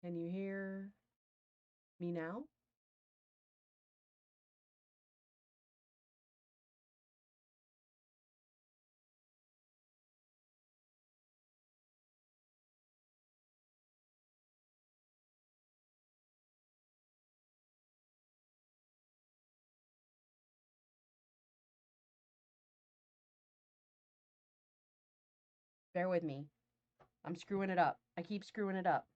Can you hear me now? Bear with me. I'm screwing it up. I keep screwing it up.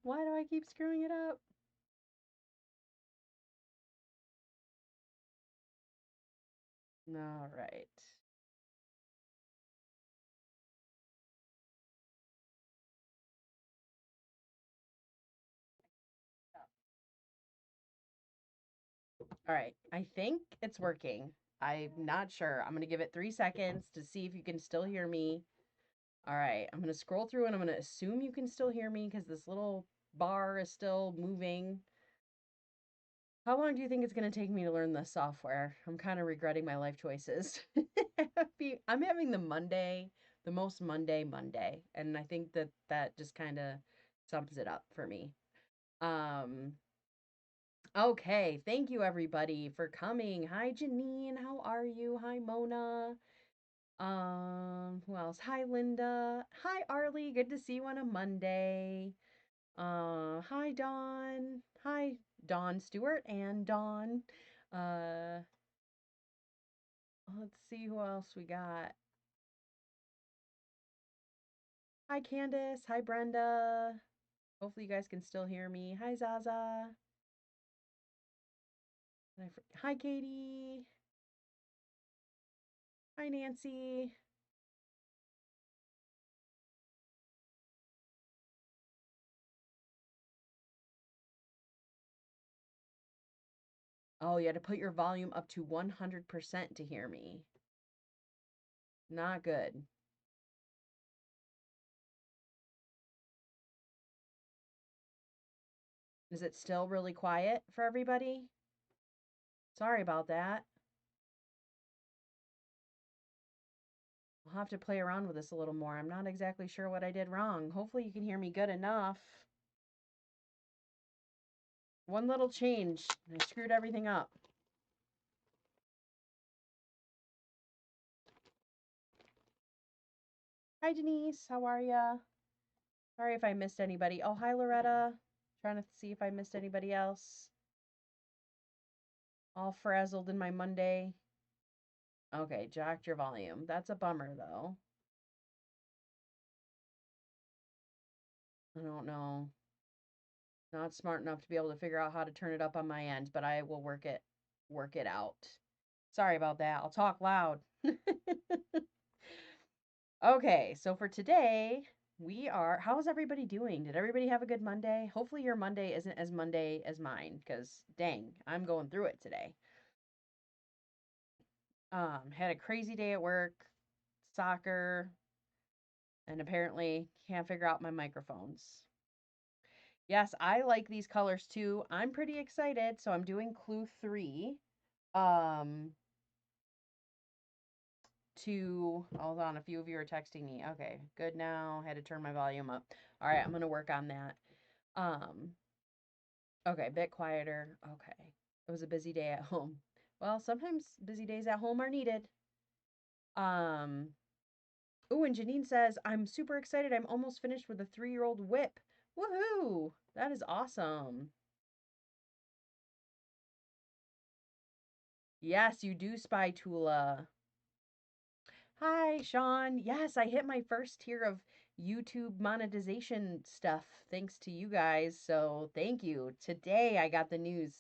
Why do I keep screwing it up? All right. All right. I think it's working. I'm not sure. I'm going to give it 3 seconds to see if you can still hear me. All right. I'm going to scroll through and I'm going to assume you can still hear me because this little bar is still moving. How long do you think it's going to take me to learn this software? I'm kind of regretting my life choices. I'm having the most Monday, and I think that just kind of sums it up for me. Um, okay, thank you everybody for coming. Hi Janine, how are you? Hi Mona. Who else? Hi Linda. Hi Arlie, good to see you on a Monday. Hi Dawn. Hi Dawn Stewart and Dawn. Uh, let's see who else we got. Hi Candace. Hi Brenda. Hopefully you guys can still hear me. Hi Zaza. Hi Katie. Hi Nancy. Oh, you had to put your volume up to 100% to hear me. Not good. Is it still really quiet for everybody? Sorry about that. I'll have to play around with this a little more. I'm not exactly sure what I did wrong. Hopefully you can hear me good enough. One little change, and I screwed everything up. Hi Denise, how are ya? Sorry if I missed anybody. Oh, hi Loretta. Trying to see if I missed anybody else. All frazzled in my Monday. Okay, jacked your volume. That's a bummer though. I don't know. Not smart enough to be able to figure out how to turn it up on my end, but I will work it out. Sorry about that. I'll talk loud. Okay, so for today, how's everybody doing? Did everybody have a good Monday? Hopefully your Monday isn't as Monday as mine, because dang, I'm going through it today. Had a crazy day at work, soccer, and apparently can't figure out my microphones. Yes, I like these colors too. I'm pretty excited, so I'm doing clue 3. Um, to hold on, a few of you are texting me. Okay, good now. Had to turn my volume up. All right, I'm gonna work on that. Um, okay, a bit quieter. Okay. It was a busy day at home. Well, sometimes busy days at home are needed. Um, ooh, and Janine says, I'm super excited. I'm almost finished with a 3-year-old whip. Woohoo! That is awesome. Yes, you do, Spy Tula. Hi, Sean. Yes, I hit my first tier of YouTube monetization stuff thanks to you guys. So thank you. Today I got the news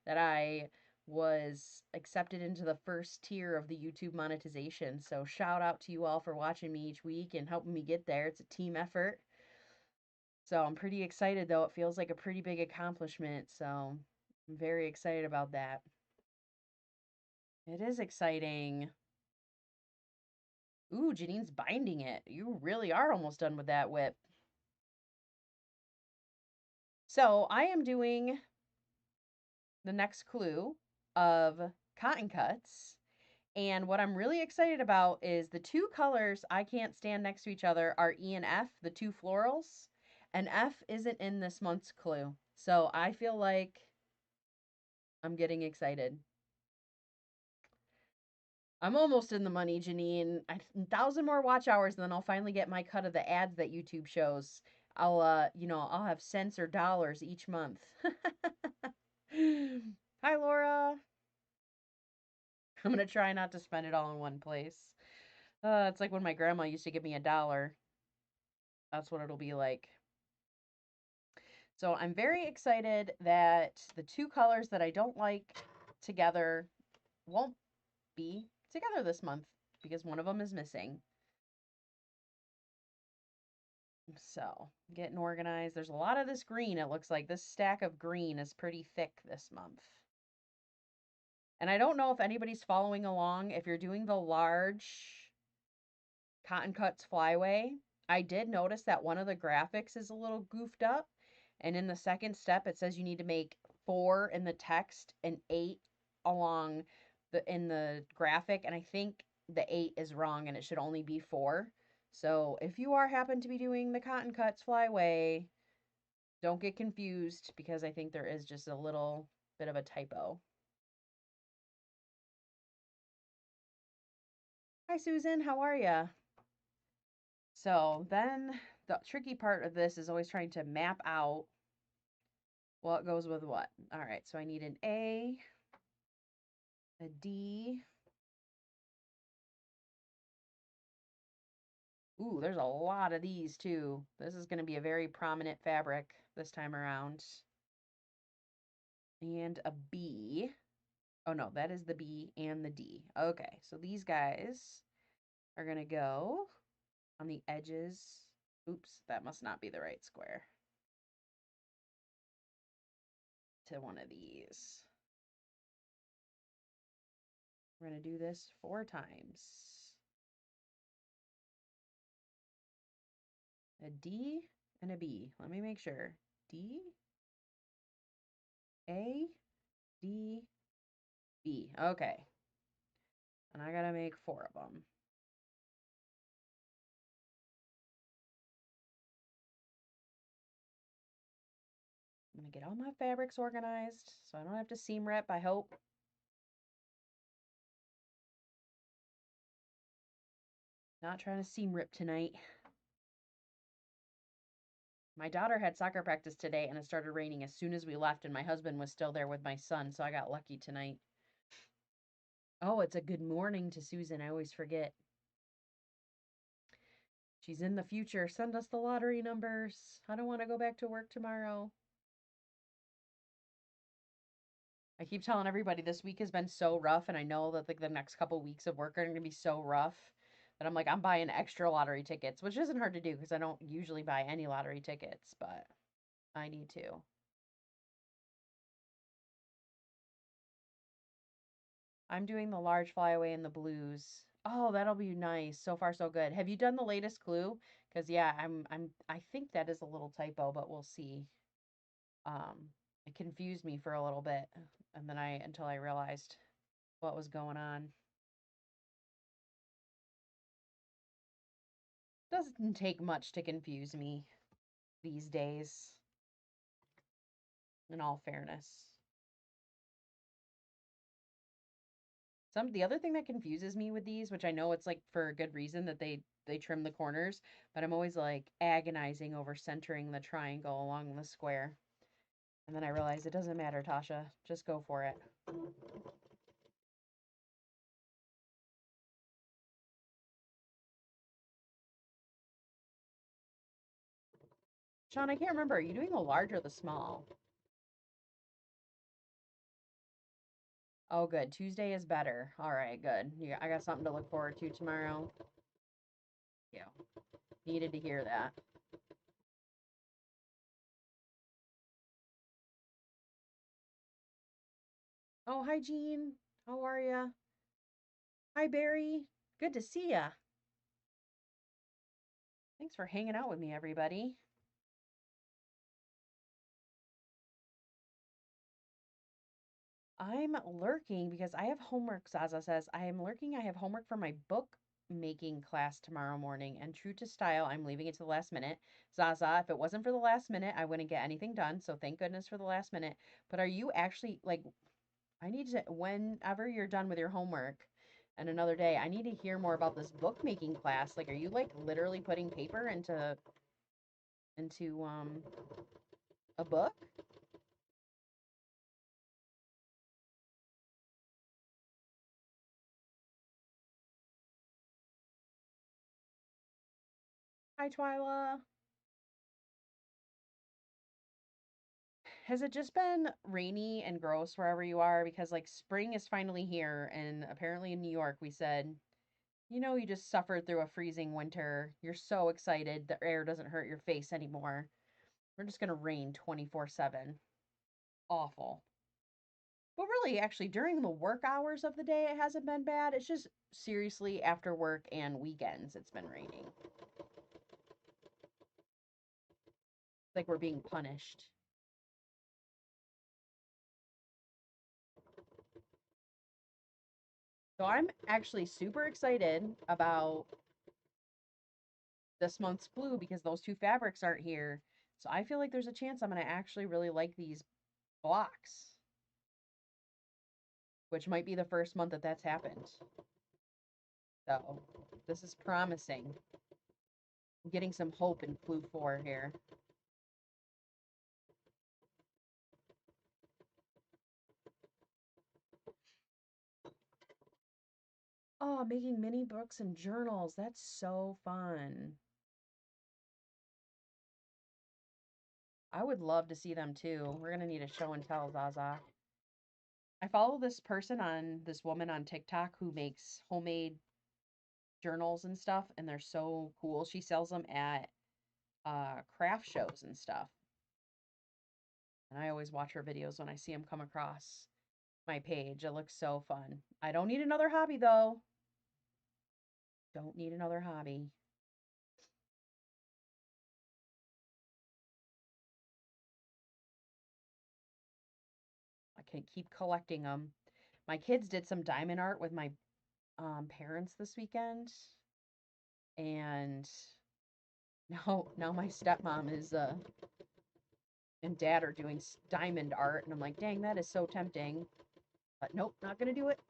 that I was accepted into the first tier of the YouTube monetization. So shout out to you all for watching me each week and helping me get there. It's a team effort. So I'm pretty excited though. It feels like a pretty big accomplishment. So I'm very excited about that. It is exciting. Ooh, Janine's binding it. You really are almost done with that whip. So I am doing the next clue of cotton cuts. And what I'm really excited about is the two colors I can't stand next to each other are E and F, the two florals. And F isn't in this month's clue. So I feel like I'm getting excited. I'm almost in the money, Janine. 1,000 more watch hours, and then I'll finally get my cut of the ads that YouTube shows. I'll have cents or dollars each month. Hi, Laura. I'm gonna try not to spend it all in one place. It's like when my grandma used to give me $1. That's what it'll be like. So I'm very excited that the two colors that I don't like together won't be together this month because one of them is missing. So getting organized. There's a lot of this green. It looks like this stack of green is pretty thick this month. And I don't know if anybody's following along. If you're doing the large Cotton Cuts Flyway, I did notice that one of the graphics is a little goofed up. And in the second step, it says you need to make 4 in the text and 8 along in the graphic. And I think the 8 is wrong and it should only be 4. So if you happen to be doing the Cotton Cuts Flyway, don't get confused because I think there is just a little bit of a typo. Hi, Susan. How are you? So then the tricky part of this is always trying to map out what goes with what. All right, so I need an A, a D. Ooh, there's a lot of these too. This is going to be a very prominent fabric this time around. And a B. Oh no, that is the B and the D. Okay, so these guys are going to go on the edges. Oops, that must not be the right square. To one of these. We're going to do this 4 times. A D and a B. Let me make sure. D, A, D, B. Okay. And I got to make 4 of them. I'm going to get all my fabrics organized so I don't have to seam rip, I hope. Not trying to seam rip tonight. My daughter had soccer practice today and it started raining as soon as we left, and my husband was still there with my son, so I got lucky tonight. Oh, it's a good morning to Susan. I always forget. She's in the future. Send us the lottery numbers. I don't want to go back to work tomorrow. I keep telling everybody this week has been so rough, and I know that like the next couple weeks of work are going to be so rough that I'm like, I'm buying extra lottery tickets, which isn't hard to do because I don't usually buy any lottery tickets, but I need to. I'm doing the large flyaway in the blues. Oh, that'll be nice. So far, so good. Have you done the latest clue? Because yeah, I think that is a little typo, but we'll see. It confused me for a little bit, and then until I realized what was going on. Doesn't take much to confuse me these days, in all fairness. The other thing that confuses me with these, which I know it's like for a good reason that they trim the corners, but I'm always like agonizing over centering the triangle along the square. And then I realize it doesn't matter, Tasha. Just go for it. Sean, I can't remember. Are you doing the large or the small? Oh, good. Tuesday is better. All right, good. Yeah, I got something to look forward to tomorrow. Yeah, needed to hear that. Oh, hi, Jean. How are ya? Hi, Barry. Good to see ya. Thanks for hanging out with me, everybody. I'm lurking because I have homework, Zaza says. I am lurking. I have homework for my book making class tomorrow morning. And true to style, I'm leaving it to the last minute. Zaza, if it wasn't for the last minute, I wouldn't get anything done. So thank goodness for the last minute. But are you actually like, I need to, whenever you're done with your homework and another day, I need to hear more about this book making class. Like, are you like literally putting paper into a book? Hi, Twyla. Has it just been rainy and gross wherever you are? Because like spring is finally here, and apparently in New York, we said, you just suffered through a freezing winter. You're so excited. The air doesn't hurt your face anymore. We're just gonna rain 24/7. Awful. But really, actually, during the work hours of the day, it hasn't been bad. It's just seriously after work and weekends, it's been raining. It's like we're being punished. So I'm actually super excited about this month's Blue because those two fabrics aren't here. So I feel like there's a chance I'm going to actually really like these blocks, which might be the first month that that's happened. So this is promising. I'm getting some hope in Blue 4 here. Oh, making mini books and journals. That's so fun. I would love to see them too. We're going to need a show and tell, Zaza. I follow this woman on TikTok who makes homemade journals and stuff, and they're so cool. She sells them at craft shows and stuff. And I always watch her videos when I see them come across my page. It looks so fun. I don't need another hobby though. Don't need another hobby. I can keep collecting them. My kids did some diamond art with my parents this weekend, and now my stepmom is and dad are doing diamond art, and I'm like, dang, that is so tempting, but nope, not gonna do it.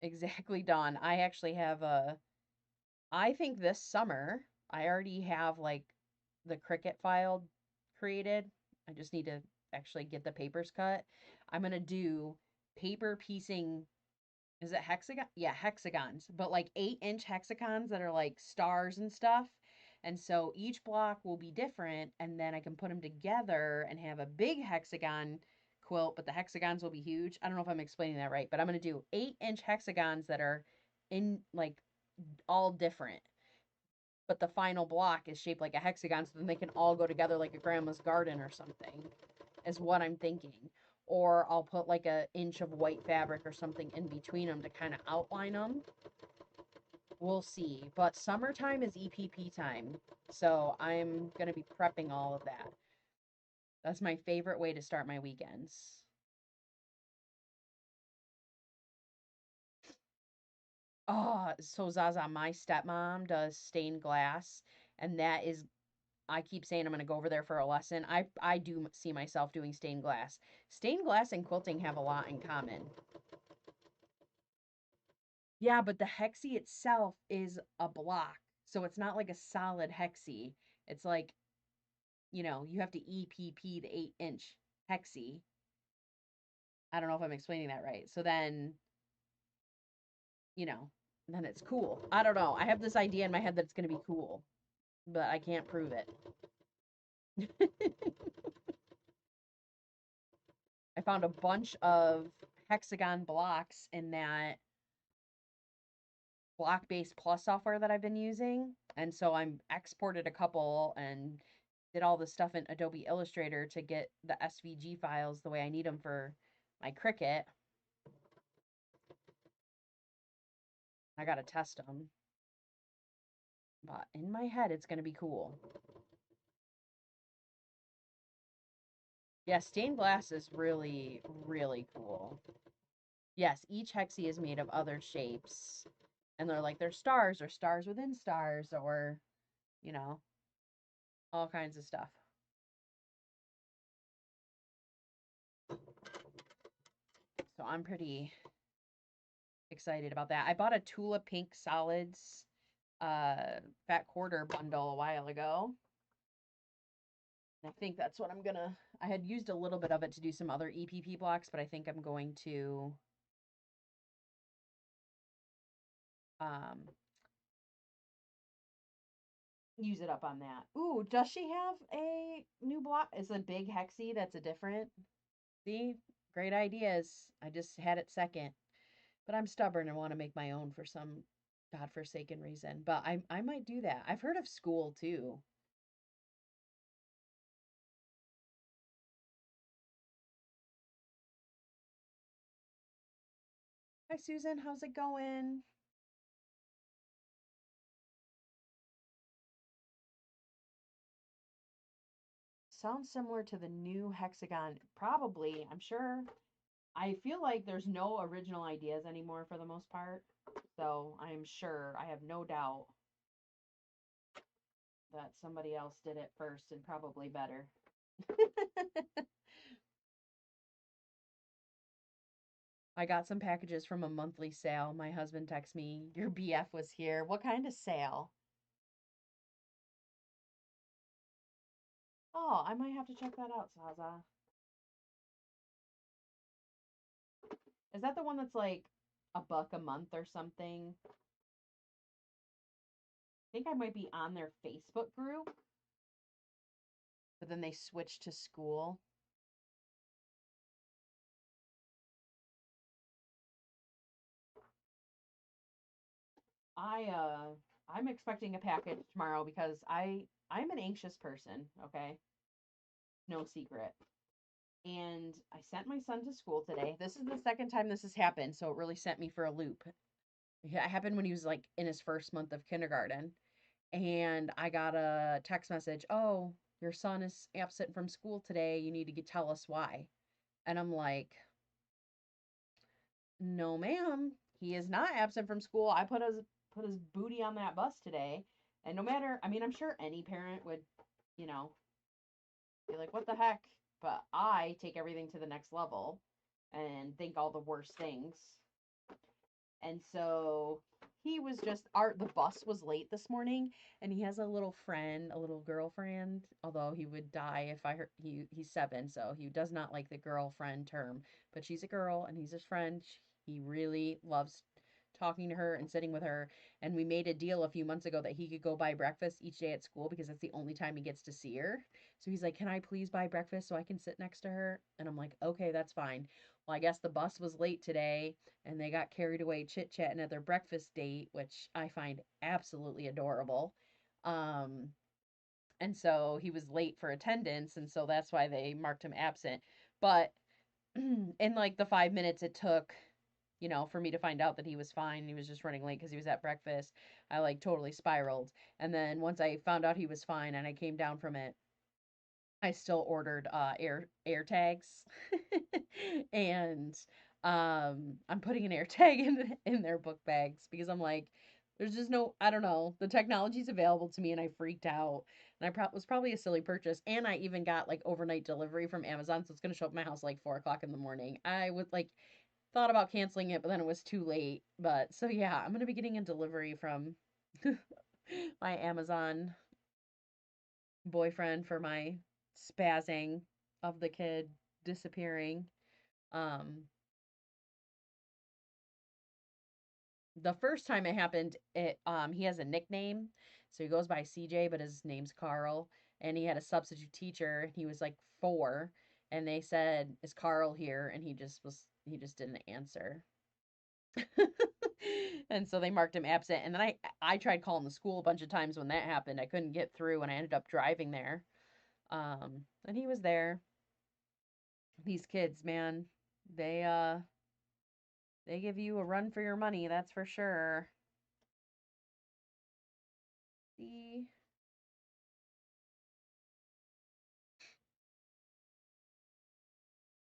Exactly, Dawn. I actually have a I think this summer I already have like the Cricut file created. I just need to actually get the papers cut. I'm gonna do paper piecing. Is it hexagon? Yeah, hexagons, but like 8-inch hexagons that are like stars and stuff. And so each block will be different, and then I can put them together and have a big hexagon quilt, but the hexagons will be huge. I don't know if I'm explaining that right, but I'm gonna do 8-inch hexagons that are in like all different, but the final block is shaped like a hexagon, so then they can all go together like a grandma's garden or something, is what I'm thinking. Or I'll put like a inch of white fabric or something in between them to kind of outline them. We'll see. But summertime is EPP time, so I'm gonna be prepping all of that. That's my favorite way to start my weekends. Oh, so Zaza, my stepmom does stained glass, and that is I keep saying I'm going to go over there for a lesson. I do see myself doing stained glass. Stained glass and quilting have a lot in common. Yeah, but the hexie itself is a block. So it's not like a solid hexie. It's like, you have to EPP the 8-inch hexie. I don't know if I'm explaining that right. So you know, then it's cool. I don't know. I have this idea in my head that it's going to be cool, but I can't prove it. I found a bunch of hexagon blocks in that block-based plus software that I've been using. And so I'm exported a couple and did all the stuff in Adobe Illustrator to get the SVG files the way I need them for my Cricut. I gotta test them. But in my head, it's gonna be cool. Yeah, stained glass is really, really cool. Yes, each hexie is made of other shapes. And they're like, they're stars or stars within stars or, you know, all kinds of stuff. So I'm pretty excited about that. I bought a Tula Pink Solids fat quarter bundle a while ago. I think that's what I'm gonna. I had used a little bit of it to do some other EPP blocks, but I think I'm going to um, use it up on that. Ooh, does she have a new block? Is a big hexie that's a different? See, great ideas. I just had it second, but I'm stubborn and want to make my own for some godforsaken reason. But I might do that. I've heard of school too. Hi Susan, how's it going? Sounds similar to the new hexagon. Probably, I'm sure. I feel like there's no original ideas anymore for the most part. So I'm sure, I have no doubt that somebody else did it first and probably better. I got some packages from a monthly sale. My husband texted me, your BF was here. What kind of sale? Oh, I might have to check that out, Zaza. Is that the one that's like $1 a month or something? I think I might be on their Facebook group, but then they switched to school. I I'm expecting a package tomorrow because I'm an anxious person, okay? No secret. And I sent my son to school today. This is the second time this has happened, so it really sent me for a loop. It happened when he was like in his first month of kindergarten. And I got a text message, "Oh, your son is absent from school today. You need to tell us why." And I'm like, "No, ma'am. He is not absent from school. I put his booty on that bus today." And no matter, I mean, I'm sure any parent would, you know, be like, "What the heck?" But I take everything to the next level and think all the worst things. And so he was just the bus was late this morning, and he has a little friend, a little girlfriend, although he would die if I heard he's 7, so he does not like the girlfriend term, but she's a girl and he's his friend. He really loves talking to her and sitting with her, and we made a deal a few months ago that he could go buy breakfast each day at school because that's the only time he gets to see her. So he's like, "Can I please buy breakfast so I can sit next to her?" And I'm like, "Okay, that's fine." Well, I guess the bus was late today and they got carried away chit chatting at their breakfast date, which I find absolutely adorable. Um, and so he was late for attendance, and so that's why they marked him absent. But in like the 5 minutes it took, for me to find out that he was fine, he was just running late because he was at breakfast, I like totally spiraled. And then once I found out he was fine and I came down from it, I still ordered air tags. And I'm putting an air tag in their book bags because I'm like, there's just no, I don't know, the technology's available to me and I freaked out. And was probably a silly purchase, and I even got like overnight delivery from Amazon, so it's going to show up at my house like 4 o'clock in the morning. I would like thought about canceling it, but then it was too late. But so yeah, I'm going to be getting a delivery from my Amazon boyfriend for my spazzing of the kid disappearing. Um, the first time it happened, he has a nickname, so he goes by CJ, but his name's Carl, and he had a substitute teacher, and he was like 4, and they said, "Is Carl here?" And he just didn't answer. And so they marked him absent. And then I tried calling the school a bunch of times when that happened. I couldn't get through, and I ended up driving there. And he was there. These kids, man, they they give you a run for your money, that's for sure.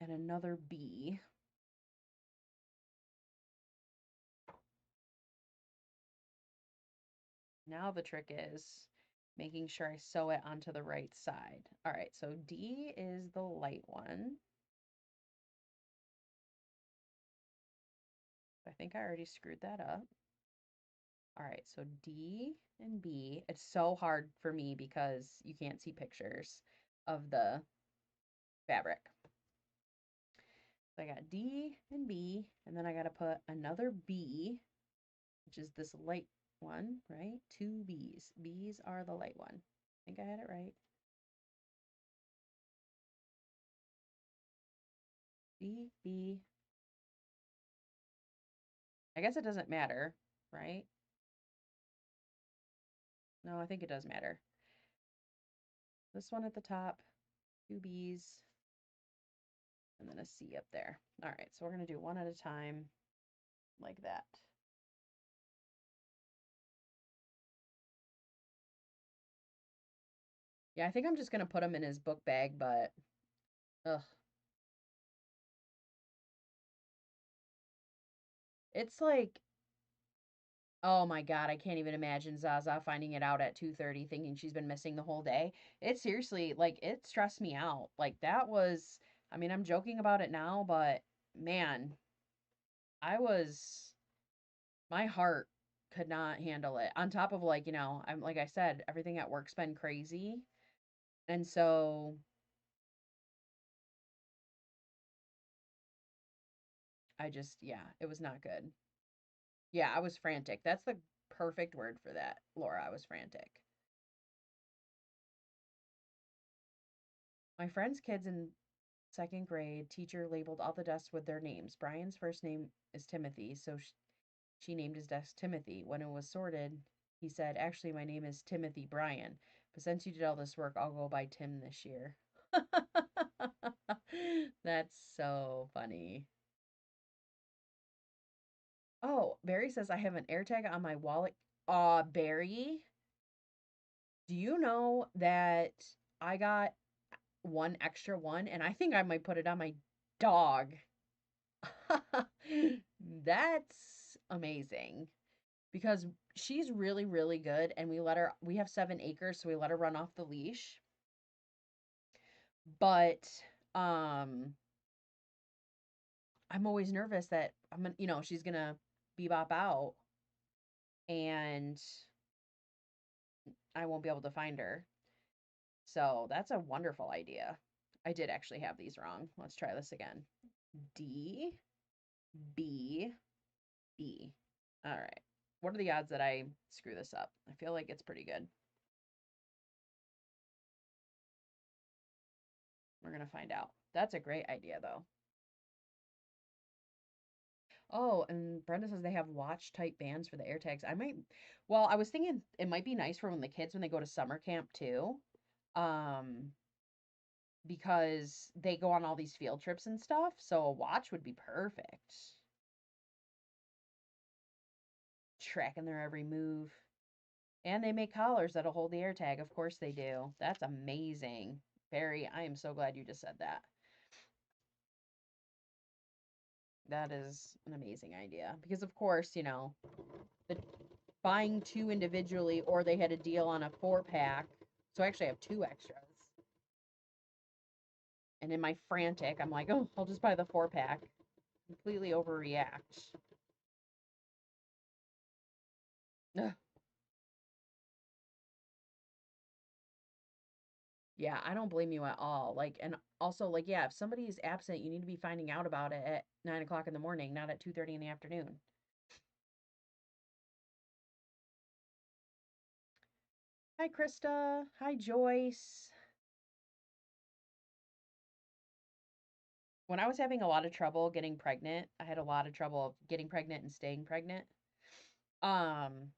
and another B. Now the trick is making sure I sew it onto the right side. All right, so D is the light one. I think I already screwed that up. All right, so D and B. It's so hard for me because you can't see pictures of the fabric. So I got D and B, and then I got to put another B, which is this light one, right? Two B's. B's are the light one. I think I had it right. B, B. I guess it doesn't matter, right? No, I think it does matter. This one at the top, two B's, and then a C up there. All right, so we're going to do one at a time like that. Yeah, I think I'm just going to put him in his book bag, but ugh. It's like, oh my God, I can't even imagine Zaza finding it out at 2:30 thinking she's been missing the whole day. It seriously, like, it stressed me out. Like, that was, I mean, I'm joking about it now, but man, I was, my heart could not handle it. On top of, like, I'm, like I said, everything at work's been crazy. And so I just, yeah, it was not good. Yeah, I was frantic. That's the perfect word for that, Laura. I was frantic. My friend's kids in second grade, teacher labeled all the desks with their names. Brian's first name is Timothy, so she named his desk Timothy. When it was sorted, he said, "Actually, my name is Timothy Bryan, but since you did all this work, I'll go by Tim this year." That's so funny. Oh, Barry says I have an AirTag on my wallet. Barry, do you know that I got one extra one and I think I might put it on my dog? That's amazing because she's really, really good. And we have 7 acres, so we let her run off the leash. But um, I'm always nervous that she's gonna bebop out and I won't be able to find her. So that's a wonderful idea. I did actually have these wrong. Let's try this again. D, B, B. All right. What are the odds that I screw this up? I feel like it's pretty good. We're going to find out. That's a great idea, though. Oh, and Brenda says they have watch type bands for the AirTags. I was thinking it might be nice for when the kids, when they go to summer camp too, um, because they go on all these field trips and stuff. So a watch would be perfect. Tracking their every move. And they make collars that'll hold the AirTag. Of course they do. That's amazing. Barry, I am so glad you just said that. That is an amazing idea. Because of course, the buying two individually or they had a deal on a 4-pack. So I actually have two extras. And in my frantic, I'm like, oh, I'll just buy the 4-pack. Completely overreact. Ugh. Yeah, I don't blame you at all. Like, and also, like, yeah, if somebody is absent, you need to be finding out about it at 9 o'clock in the morning, not at 2:30 in the afternoon. Hi, Krista. Hi, Joyce. When I was having a lot of trouble getting pregnant, I had a lot of trouble getting pregnant and staying pregnant. Um,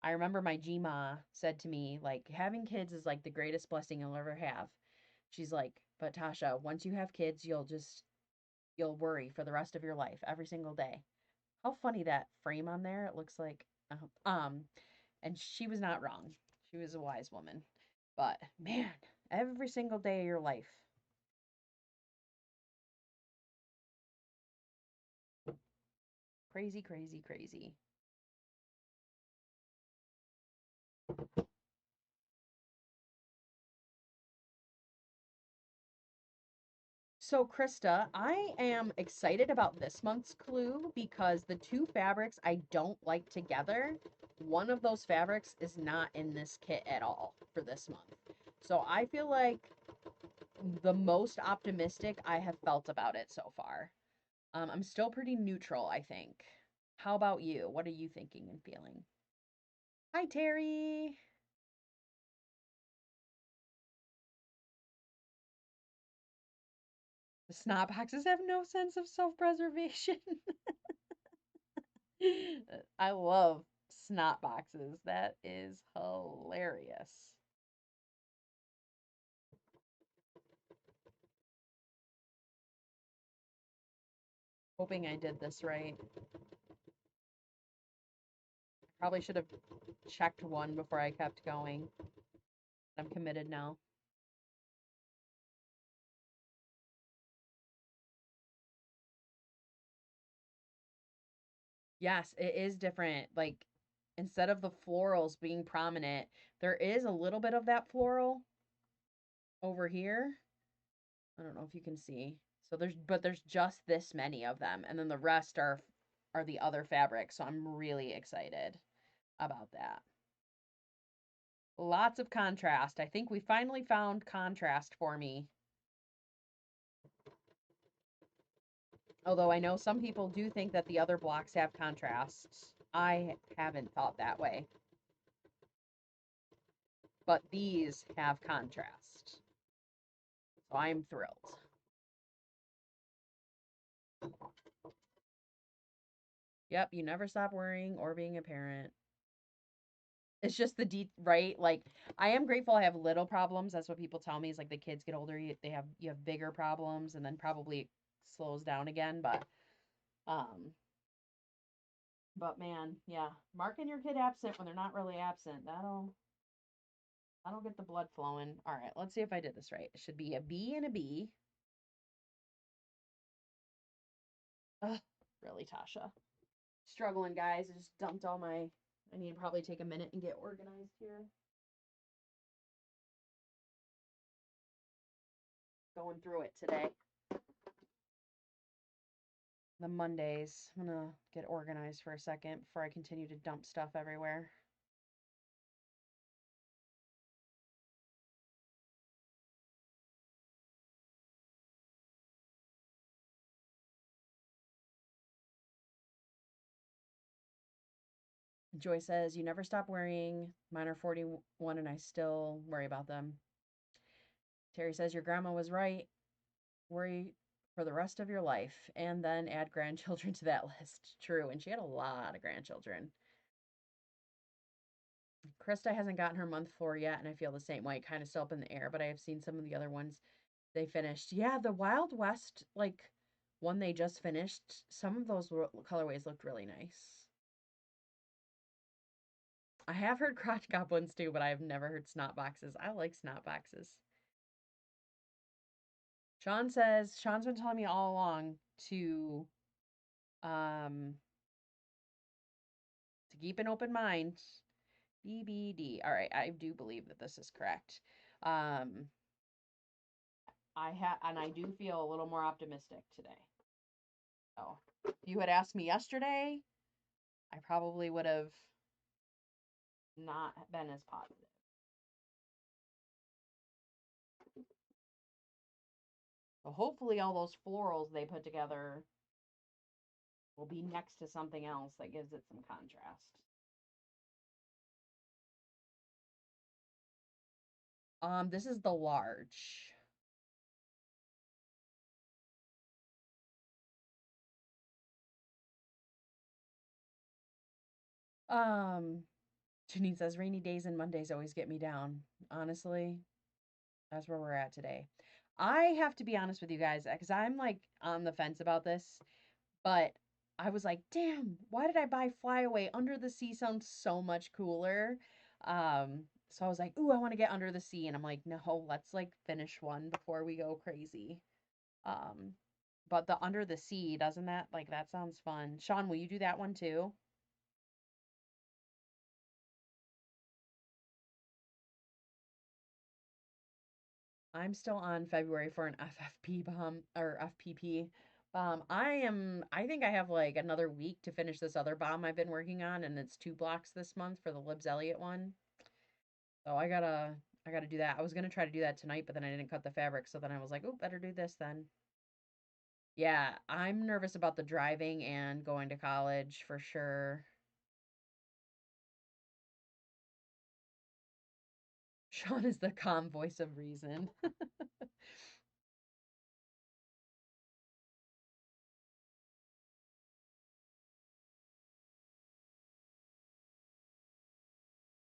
I remember my GMA said to me, like, having kids is like the greatest blessing you'll ever have. She's like, but Tasha, once you have kids, you'll worry for the rest of your life every single day. How funny that frame on there. It looks like, and she was not wrong. She was a wise woman. But man, every single day of your life. Crazy, crazy, crazy. So, Krista, I am excited about this month's clue because the two fabrics I don't like together, one of those fabrics is not in this kit at all for this month. So, I feel like the most optimistic I have felt about it so far. I'm still pretty neutral, I think. How about you? What are you thinking and feeling? Hi, Terry. The snot boxes have no sense of self preservation. I love snot boxes. That is hilarious. Hoping I did this right. Probably should have checked one before I kept going. I'm committed now. Yes, it is different. Like, instead of the florals being prominent, there is a little bit of that floral over here. I don't know if you can see. So there's just this many of them, and then the rest are the other fabrics. So I'm really excited about that. Lots of contrast. I think we finally found contrast for me. Although I know some people do think that the other blocks have contrast. I haven't thought that way. But these have contrast. So I'm thrilled. Yep, you never stop worrying or being a parent. It's just right? Like, I am grateful I have little problems. That's what people tell me is like the kids get older, you have bigger problems, and then probably it slows down again. Um, but man, yeah, marking your kid absent when they're not really absent, that'll get the blood flowing. All right, let's see if I did this right. It should be a B and a B. Ugh, really, Tasha. Struggling, guys. I just dumped all my. I need to probably take a minute and get organized here. Going through it today. The Mondays. I'm gonna get organized for a second before I continue to dump stuff everywhere. Joy says, "You never stop worrying. Mine are 41 and I still worry about them." Terry says, "Your grandma was right. Worry for the rest of your life and then add grandchildren to that list." True. And she had a lot of grandchildren. Krista hasn't gotten her month floor yet, and I feel the same way, kind of still up in the air, but I have seen some of the other ones they finished. Yeah, the Wild West, like one they just finished, some of those colorways looked really nice. I have heard crotch goblins too, but I have never heard snot boxes. I like snot boxes. Sean says, Sean's been telling me all along um to keep an open mind. BBD. All right, I do believe that this is correct. Um I do feel a little more optimistic today. So, if you had asked me yesterday, I probably would have not been as positive. So hopefully all those florals they put together will be next to something else that gives it some contrast. This is the large. Um, Janine says rainy days and Mondays always get me down. Honestly, that's where we're at today. I have to be honest with you guys because I'm like on the fence about this, but I was like, damn, why did I buy Flyaway? Under the Sea sounds so much cooler. So I was like, ooh, I want to get Under the Sea. And I'm like, no, let's like finish one before we go crazy. Um, But the under the sea, doesn't that like that sounds fun? Sean, will you do that one too? I'm still on February for an FFP bomb or FPP bomb. I think I have like another week to finish this other bomb I've been working on, and it's 2 blocks this month for the Libs Elliott one. So I gotta do that. I was gonna try to do that tonight, but then I didn't cut the fabric, so then I was like, oh, better do this then. Yeah, I'm nervous about the driving and going to college for sure. Sean is the calm voice of reason.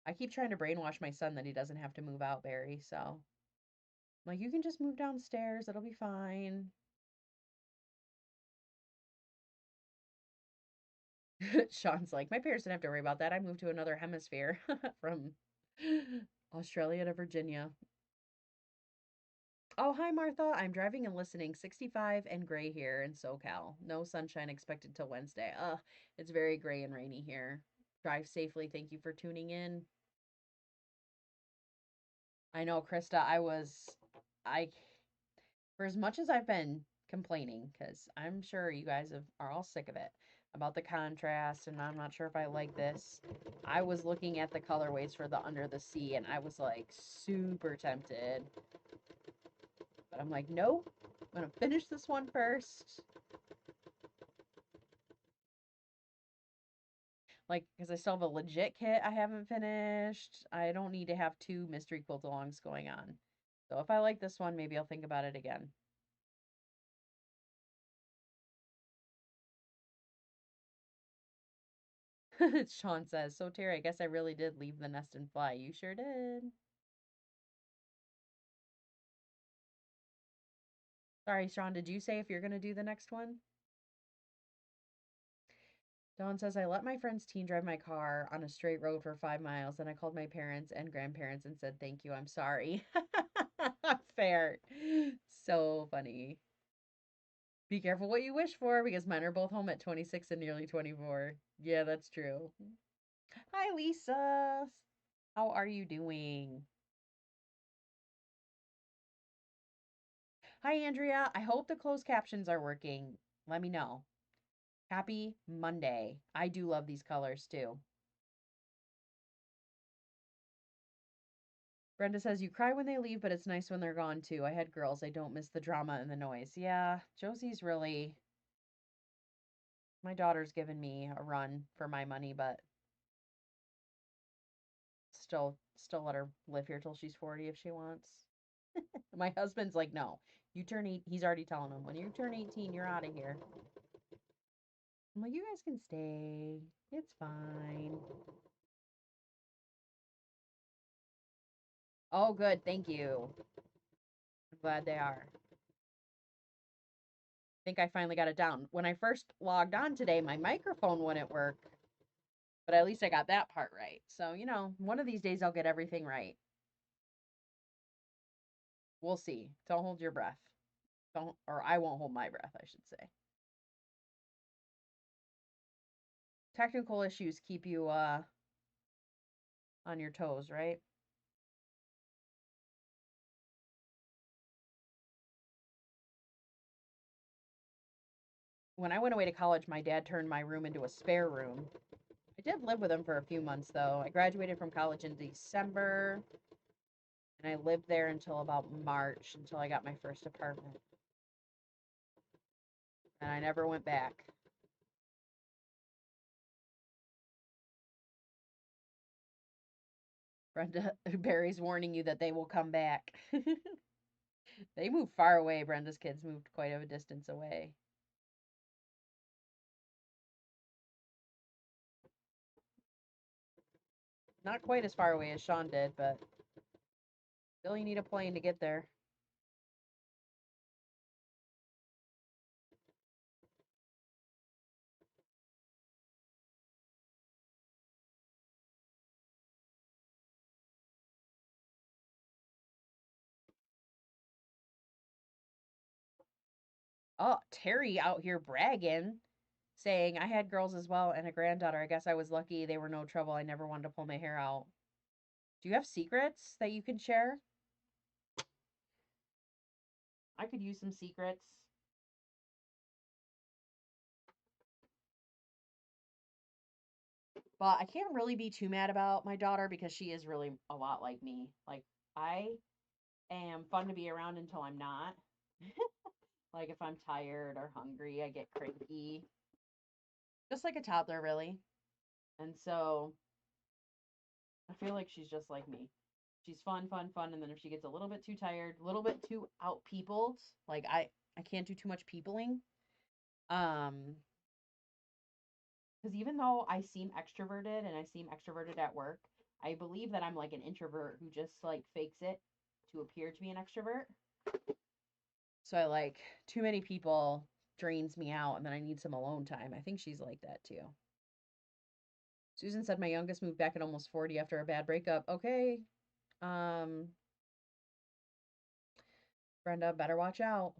I keep trying to brainwash my son that he doesn't have to move out, Barry. So I'm like, you can just move downstairs. It'll be fine. Sean's like, my parents didn't have to worry about that. I moved to another hemisphere from Australia to Virginia. Oh, hi, Martha. I'm driving and listening. 65 and gray here in SoCal. No sunshine expected till Wednesday. It's very gray and rainy here. Drive safely. Thank you for tuning in. I know, Krista, I, for as much as I've been complaining, because I'm sure you guys are all sick of it about the contrast, and I'm not sure if I like this. I was looking at the colorways for the Under the Sea, and I was like super tempted. But I'm like, nope, I'm gonna finish this one first. Like, because I still have a legit kit I haven't finished. I don't need to have two mystery quilt alongs going on. So if I like this one, maybe I'll think about it again. Sean says, so Terry, I guess I really did leave the nest and fly. You sure did. Sorry, Sean, did you say if you're going to do the next one? Dawn says, I let my friend's teen drive my car on a straight road for 5 miles. Then I called my parents and grandparents and said, thank you, I'm sorry. Fair. So funny. Be careful what you wish for because mine are both home at 26 and nearly 24. Yeah, that's true. Hi, Lisa. How are you doing? Hi, Andrea. I hope the closed captions are working. Let me know. Happy Monday. I do love these colors too. Brenda says, you cry when they leave, but it's nice when they're gone too. I had girls. I don't miss the drama and the noise. Yeah, Josie's really. My daughter's given me a run for my money, but still let her live here till she's 40 if she wants. My husband's like, no, you turn eight. He's already telling him, when you turn 18, you're out of here. I'm like, you guys can stay. It's fine. Oh, good. Thank you. I'm glad they are. I think I finally got it down. When I first logged on today, my microphone wouldn't work, but at least I got that part right. So, one of these days I'll get everything right. We'll see. Don't hold your breath. Don't, or I won't hold my breath, I should say. Technical issues keep you on your toes, right? When I went away to college, my dad turned my room into a spare room. I did live with him for a few months though. I graduated from college in December and I lived there until about March until I got my first apartment. And I never went back. Brenda Barry's warning you that they will come back. They moved far away. Brenda's kids moved quite a distance away. Not quite as far away as Sean did, but still you need a plane to get there. Oh, Terry out here bragging, saying, I had girls as well and a granddaughter. I guess I was lucky. They were no trouble. I never wanted to pull my hair out. Do you have secrets that you can share? I could use some secrets. But I can't really be too mad about my daughter because she is really a lot like me. Like, I am fun to be around until I'm not. Like, if I'm tired or hungry, I get cranky. Just like a toddler, really. And so I feel like she's just like me. She's fun, fun, fun, and then if she gets a little bit too tired, a little bit too out peopled, like I can't do too much peopling. Um, because even though I seem extroverted and I seem extroverted at work, I believe that I'm like an introvert who just like fakes it to appear to be an extrovert. So I like too many people drains me out and then I need some alone time. I think she's like that too. Susan said my youngest moved back at almost 40 after a bad breakup. Okay. Um, Brenda, better watch out.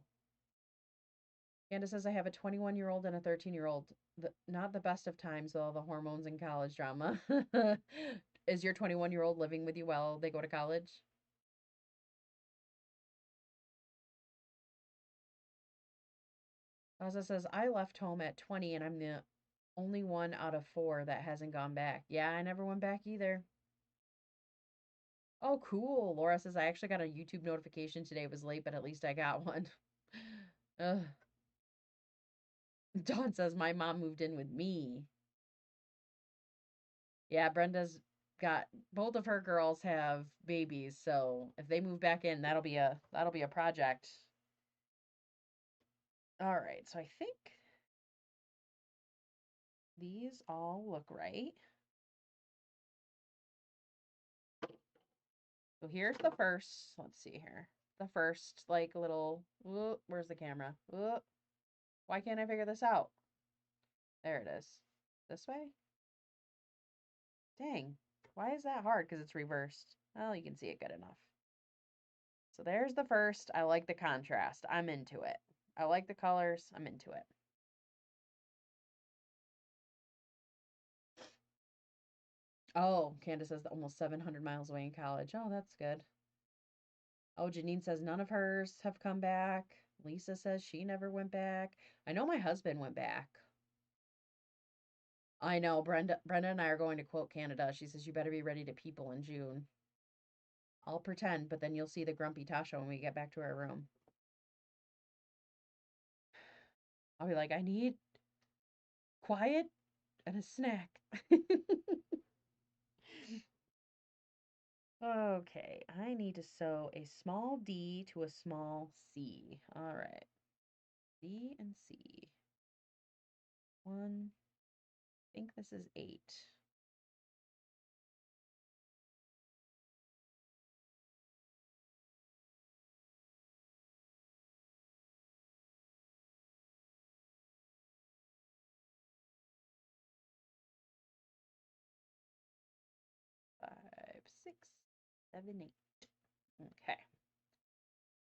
Candace says I have a 21-year-old and a 13-year-old. Not the best of times, though, the hormones and college drama. Is your 21-year-old living with you while they go to college? Rosa says, I left home at 20 and I'm the only one out of four that hasn't gone back. Yeah, I never went back either. Oh, cool. Laura says, I actually got a YouTube notification today. It was late, but at least I got one. Ugh. Dawn says, my mom moved in with me. Yeah, Brenda's got both of her girls have babies, so if they move back in, that'll be a project. All right, so I think these all look right. So here's the first. Let's see here. The first like little. Where's the camera? Why can't I figure this out? There it is. This way? Dang. Why is that hard? Because it's reversed. Well, you can see it good enough. So there's the first. I like the contrast. I'm into it. I like the colors. I'm into it. Oh, Candace says almost 700 miles away in college. Oh, that's good. Oh, Janine says none of hers have come back. Lisa says she never went back. I know my husband went back. I know Brenda and I are going to quote Canada. She says you better be ready to people in June. I'll pretend, but then you'll see the grumpy Tasha when we get back to our room. I'll be like, I need quiet and a snack. Okay, I need to sew a small D to a small C. All right. D and C. One. I think this is 8. 5, 6, 7, 8. Okay.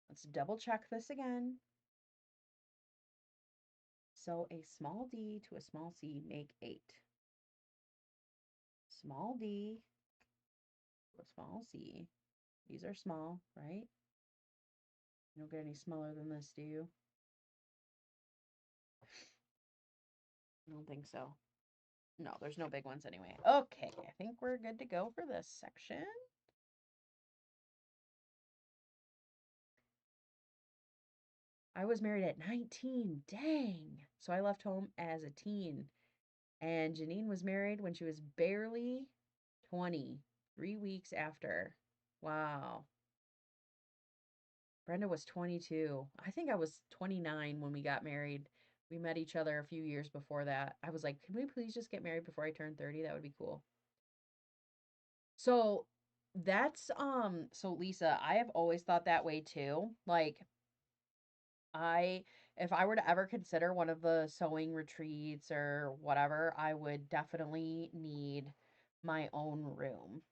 Let's double check this again. So a small d to a small c make 8. Small d to a small c. These are small, right? You don't get any smaller than this, do you? I don't think so. No, there's no big ones anyway. Okay, I think we're good to go for this section. I was married at 19. Dang. So I left home as a teen. And Janine was married when she was barely 20, 3 weeks after. Wow. Brenda was 22. I think I was 29 when we got married. We met each other a few years before that. I was like, can we please just get married before I turn 30? That would be cool. So so Lisa, I have always thought that way too. Like I if I were to ever consider one of the sewing retreats or whatever, I would definitely need my own room.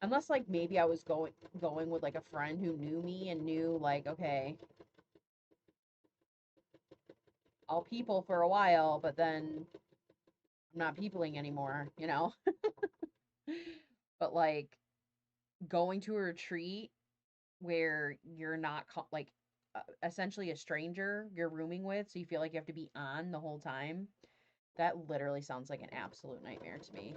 Unless like maybe I was going with like a friend who knew me and knew like, okay, I'll people for a while, but then I'm not peopling anymore, you know? But like going to a retreat where you're not like essentially a stranger you're rooming with, so you feel like you have to be on the whole time. That literally sounds like an absolute nightmare to me.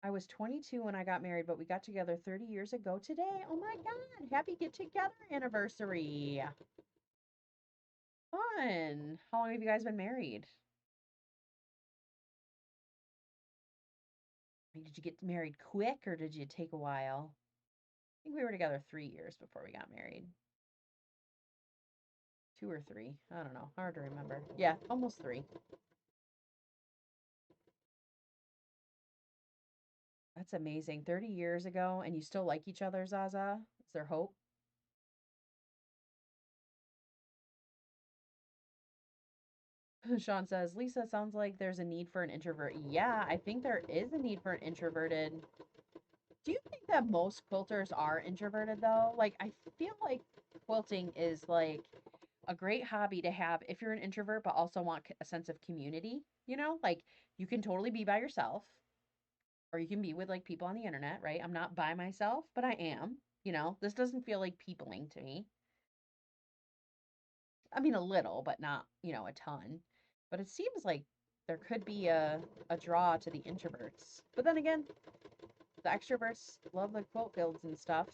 I was 22 when I got married, but we got together 30 years ago today. Oh my God. Happy get together anniversary. Fun. How long have you guys been married? Did you get married quick or did you take a while? I think we were together 3 years before we got married. 2 or 3. I don't know. Hard to remember. Yeah, almost 3. That's amazing. 30 years ago and you still like each other, Zaza? Is there hope? Sean says, Lisa, sounds like there's a need for an introvert. Yeah, I think there is a need for an introverted. Do you think that most quilters are introverted though? Like, I feel like quilting is like a great hobby to have if you're an introvert but also want a sense of community, you know? Like, you can totally be by yourself or you can be with like people on the internet, right? I'm not by myself, but I am. You know, this doesn't feel like peopling to me. I mean, a little, but not, a ton. But it seems like there could be a draw to the introverts. But then again, the extroverts love the quilt guilds and stuff.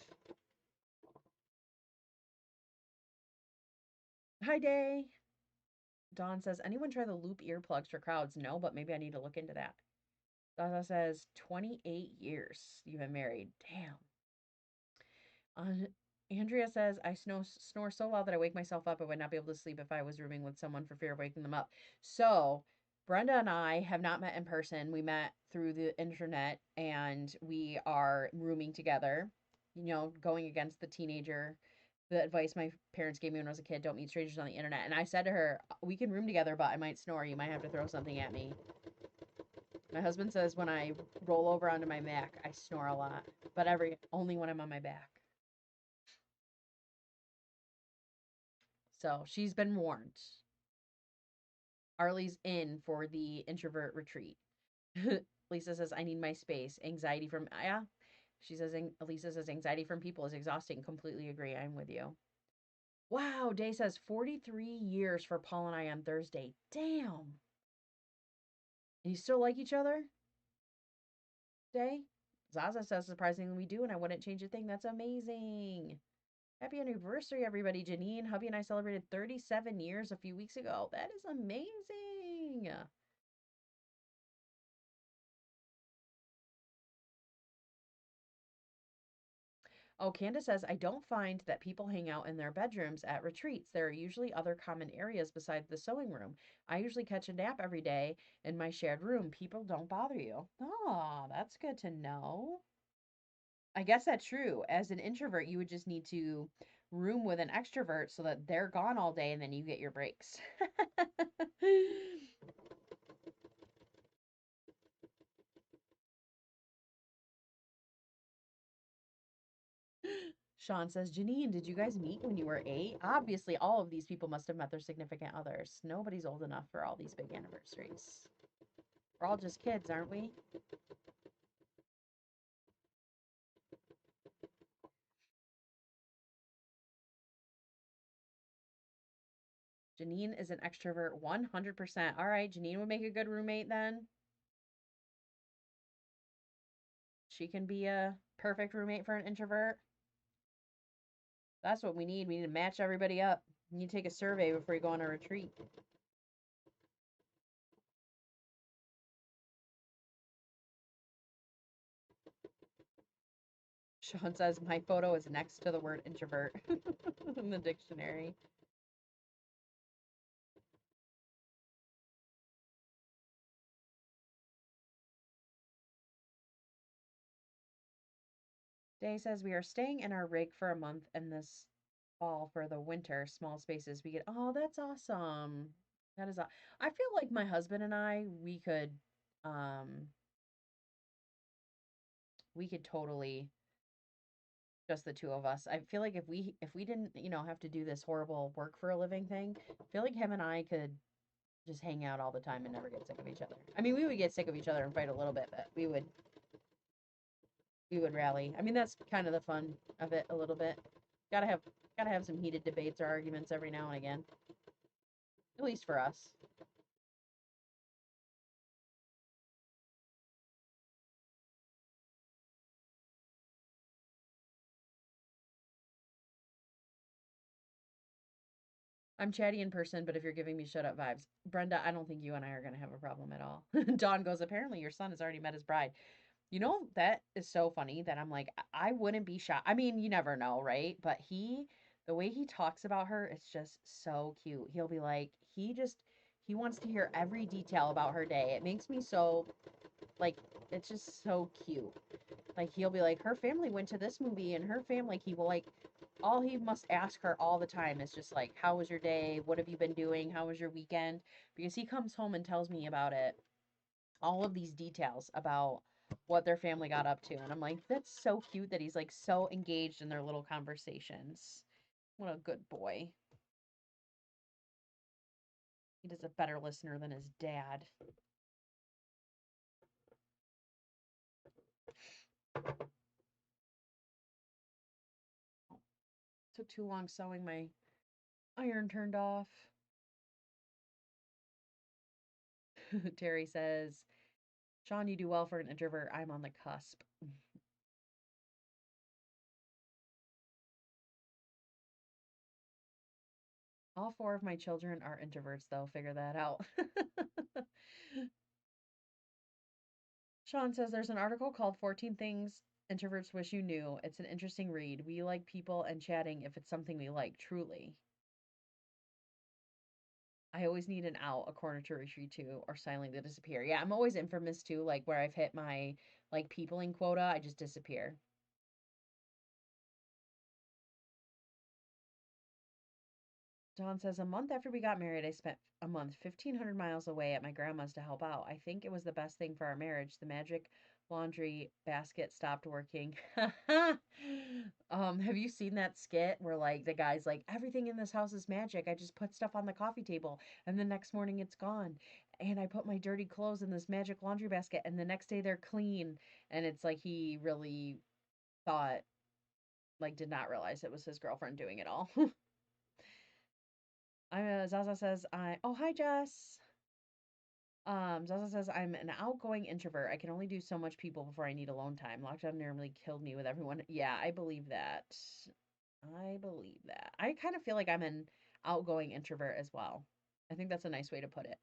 Hi, Day. Dawn says, anyone try the loop earplugs for crowds? No, but maybe I need to look into that. Dada says, 28 years you've been married. Damn. Uh, Andrea says, I snore so loud that I wake myself up. I would not be able to sleep if I was rooming with someone for fear of waking them up. So, Brenda and I have not met in person. We met through the internet and we are rooming together, going against the advice my parents gave me when I was a kid, don't meet strangers on the internet. And I said to her, we can room together, but I might snore. You might have to throw something at me. My husband says when I roll over onto my back, I snore a lot, but only when I'm on my back. So she's been warned. Arlie's in for the introvert retreat. Lisa says, I need my space. Anxiety from, yeah. Lisa says, anxiety from people is exhausting. Completely agree. I'm with you. Wow. Day says 43 years for Paul and I on Thursday. Damn. And you still like each other? Day? Zaza says, surprisingly, we do, and I wouldn't change a thing. That's amazing. Happy anniversary, everybody. Janine, hubby, and I celebrated 37 years a few weeks ago. That is amazing. Oh, Candace says, I don't find that people hang out in their bedrooms at retreats. There are usually other common areas besides the sewing room. I usually catch a nap every day in my shared room. People don't bother you. Oh, that's good to know. I guess that's true. As an introvert, you would just need to room with an extrovert so that they're gone all day and then you get your breaks. Sean says, Janine, did you guys meet when you were 8? Obviously, all of these people must have met their significant others. Nobody's old enough for all these big anniversaries. We're all just kids, aren't we? Janine is an extrovert 100%. All right, Janine would make a good roommate then. She can be a perfect roommate for an introvert. That's what we need. We need to match everybody up. You need to take a survey before you go on a retreat. Sean says my photo is next to the word introvert in the dictionary. Day says we are staying in our rig for a month and this fall for the winter, small spaces. We get, oh, that's awesome. That is, I feel like my husband and I, we could, um, We could totally just the two of us. I feel like if we didn't, have to do this horrible work for a living thing, I feel like him and I could just hang out all the time and never get sick of each other. I mean, we would get sick of each other and fight a little bit, but we would rally. I mean, that's kind of the fun of it a little bit. Gotta have gotta have some heated debates or arguments every now and again. At least for us. I'm chatty in person, but if you're giving me shut up vibes, Brenda, I don't think you and I are gonna have a problem at all. Dawn goes, apparently your son has already met his bride. That is so funny that I'm like, I wouldn't be shocked. I mean, you never know, right? But the way he talks about her, it's just so cute. He'll be like, he wants to hear every detail about her day. It makes me so, like, it's just so cute. Like, he'll be like, her family went to this movie and her family, like, he will, like, all he must ask her all the time is just like, how was your day? What have you been doing? How was your weekend? Because he comes home and tells me about it, all of these details about what their family got up to. And I'm like, that's so cute that he's like so engaged in their little conversations. What a good boy. He is a better listener than his dad. Took too long sewing, my iron turned off. Terry says, Sean, you do well for an introvert. I'm on the cusp. All four of my children are introverts, though. Figure that out. Sean says there's an article called 14 Things Introverts Wish You Knew. It's an interesting read. We like people and chatting if it's something we like, truly. I always need an out, a corner to retreat to, or silently disappear. Yeah, I'm always infamous too, like where I've hit my like peopling quota, I just disappear. Dawn says a month after we got married, I spent a month 1,500 miles away at my grandma's to help out. I think it was the best thing for our marriage. The magic laundry basket stopped working. Have you seen that skit where like the guy's like, everything in this house is magic. I just put stuff on the coffee table and the next morning it's gone. And I put my dirty clothes in this magic laundry basket and the next day they're clean. And it's like he really thought, like, did not realize it was his girlfriend doing it all. Zaza says oh hi Jess. Zaza says I'm an outgoing introvert. I can only do so much people before I need alone time. Lockdown nearly killed me with everyone. Yeah, I believe that. I believe that. I kind of feel like I'm an outgoing introvert as well. I think that's a nice way to put it.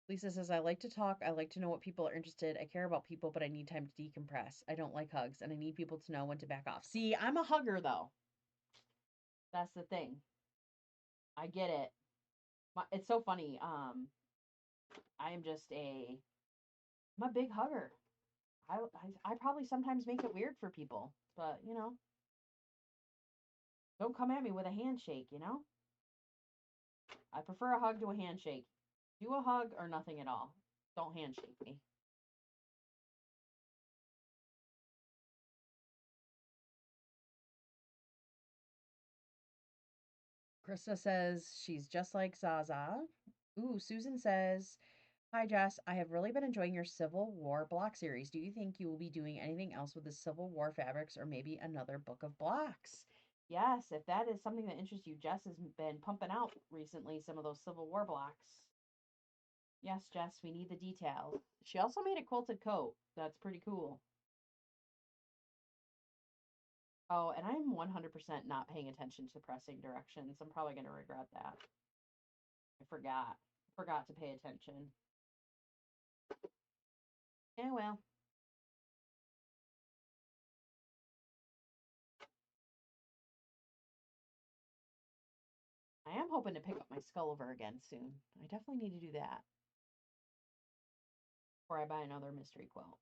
Lisa says I like to talk. I like to know what people are interested. I care about people, but I need time to decompress. I don't like hugs, and I need people to know when to back off. See, I'm a hugger though. That's the thing. I get it. It's so funny. I am just I'm a big hugger. I probably sometimes make it weird for people, but don't come at me with a handshake. I prefer a hug to a handshake. Do a hug or nothing at all. Don't handshake me. Krista says she's just like Zaza. Ooh, Susan says, hi Jess, I have really been enjoying your Civil War block series. Do you think you will be doing anything else with the Civil War fabrics or maybe another book of blocks? Yes, if that is something that interests you, Jess has been pumping out recently some of those Civil War blocks. Yes, Jess, we need the details. She also made a quilted coat. That's pretty cool. Oh, and I'm 100% not paying attention to pressing directions. I'm probably going to regret that. I forgot. Forgot to pay attention. Yeah, well. I am hoping to pick up my Skulliver again soon. I definitely need to do that before I buy another mystery quilt.